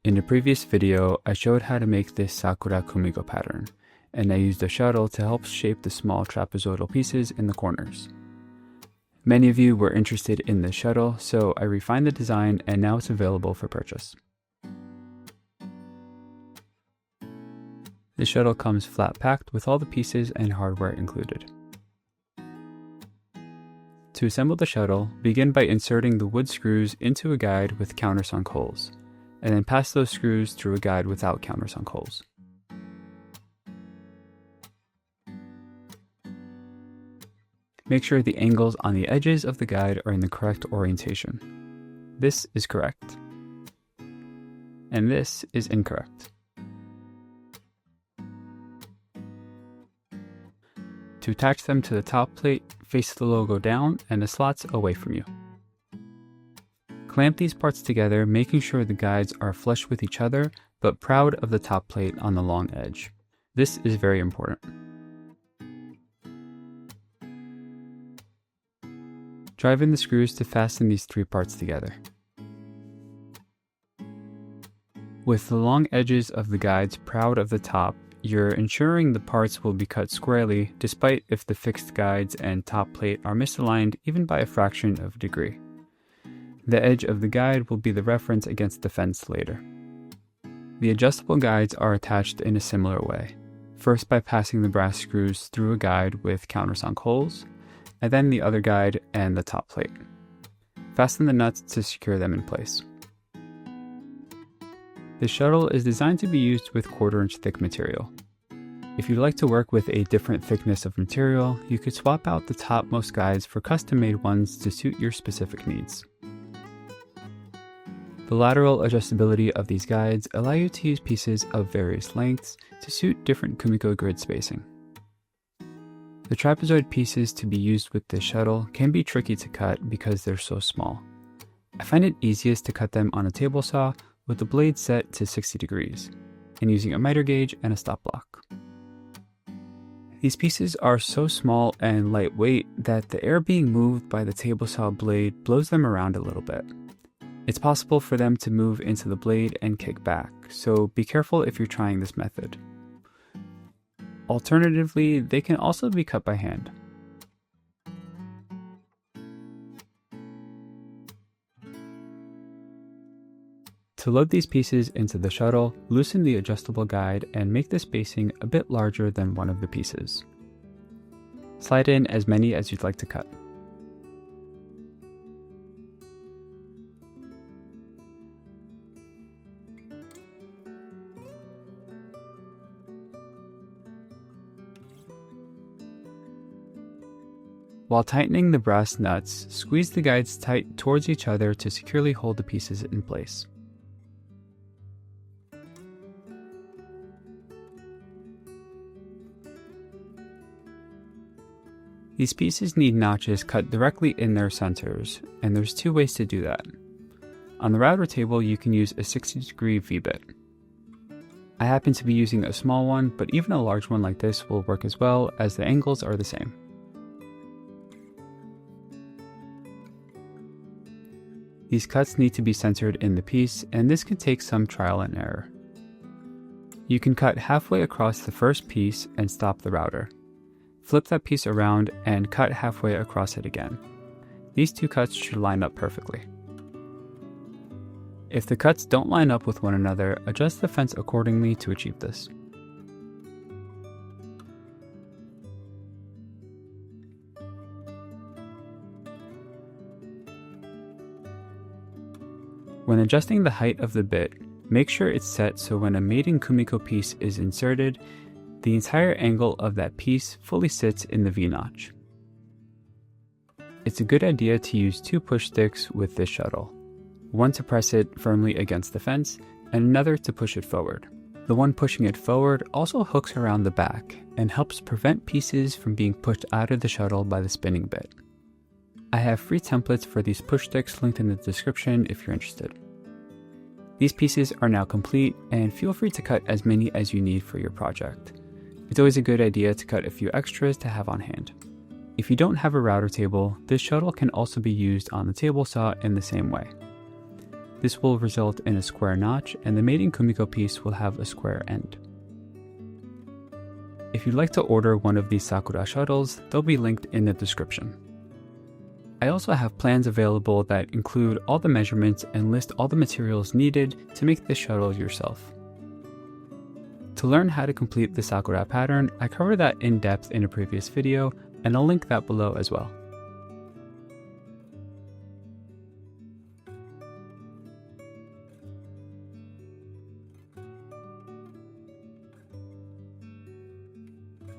In a previous video, I showed how to make this Sakura Kumiko pattern, and I used a shuttle to help shape the small trapezoidal pieces in the corners. Many of you were interested in this shuttle, so I refined the design and now it's available for purchase. The shuttle comes flat packed with all the pieces and hardware included. To assemble the shuttle, begin by inserting the wood screws into a guide with countersunk holes, and then pass those screws through a guide without countersunk holes. Make sure the angles on the edges of the guide are in the correct orientation. This is correct, and this is incorrect. To attach them to the top plate, face the logo down and the slots away from you. Clamp these parts together, making sure the guides are flush with each other, but proud of the top plate on the long edge. This is very important. Drive in the screws to fasten these three parts together. With the long edges of the guides proud of the top, you're ensuring the parts will be cut squarely, despite if the fixed guides and top plate are misaligned even by a fraction of a degree. The edge of the guide will be the reference against the fence later. The adjustable guides are attached in a similar way, first by passing the brass screws through a guide with countersunk holes, and then the other guide and the top plate. Fasten the nuts to secure them in place. The shuttle is designed to be used with 1/4 inch thick material. If you'd like to work with a different thickness of material, you could swap out the topmost guides for custom-made ones to suit your specific needs. The lateral adjustability of these guides allow you to use pieces of various lengths to suit different Kumiko grid spacing. The trapezoid pieces to be used with this shuttle can be tricky to cut because they're so small. I find it easiest to cut them on a table saw with the blade set to 60 degrees, and using a miter gauge and a stop block. These pieces are so small and lightweight that the air being moved by the table saw blade blows them around a little bit. It's possible for them to move into the blade and kick back, so be careful if you're trying this method. Alternatively, they can also be cut by hand. To load these pieces into the shuttle, loosen the adjustable guide and make the spacing a bit larger than one of the pieces. Slide in as many as you'd like to cut. While tightening the brass nuts, squeeze the guides tight towards each other to securely hold the pieces in place. These pieces need notches cut directly in their centers, and there's two ways to do that. On the router table, you can use a 60-degree V-bit. I happen to be using a small one, but even a large one like this will work as well, as the angles are the same. These cuts need to be centered in the piece, and this can take some trial and error. You can cut halfway across the first piece and stop the router. Flip that piece around and cut halfway across it again. These two cuts should line up perfectly. If the cuts don't line up with one another, adjust the fence accordingly to achieve this. When adjusting the height of the bit, make sure it's set so when a mating Kumiko piece is inserted, the entire angle of that piece fully sits in the V-notch. It's a good idea to use 2 push sticks with this shuttle, one to press it firmly against the fence and another to push it forward. The one pushing it forward also hooks around the back and helps prevent pieces from being pushed out of the shuttle by the spinning bit. I have free templates for these push sticks linked in the description if you're interested. These pieces are now complete, and feel free to cut as many as you need for your project. It's always a good idea to cut a few extras to have on hand. If you don't have a router table, this shuttle can also be used on the table saw in the same way. This will result in a square notch, and the mating Kumiko piece will have a square end. If you'd like to order one of these Sakura shuttles, they'll be linked in the description. I also have plans available that include all the measurements and list all the materials needed to make this shuttle yourself. To learn how to complete the Sakura pattern, I covered that in depth in a previous video, and I'll link that below as well.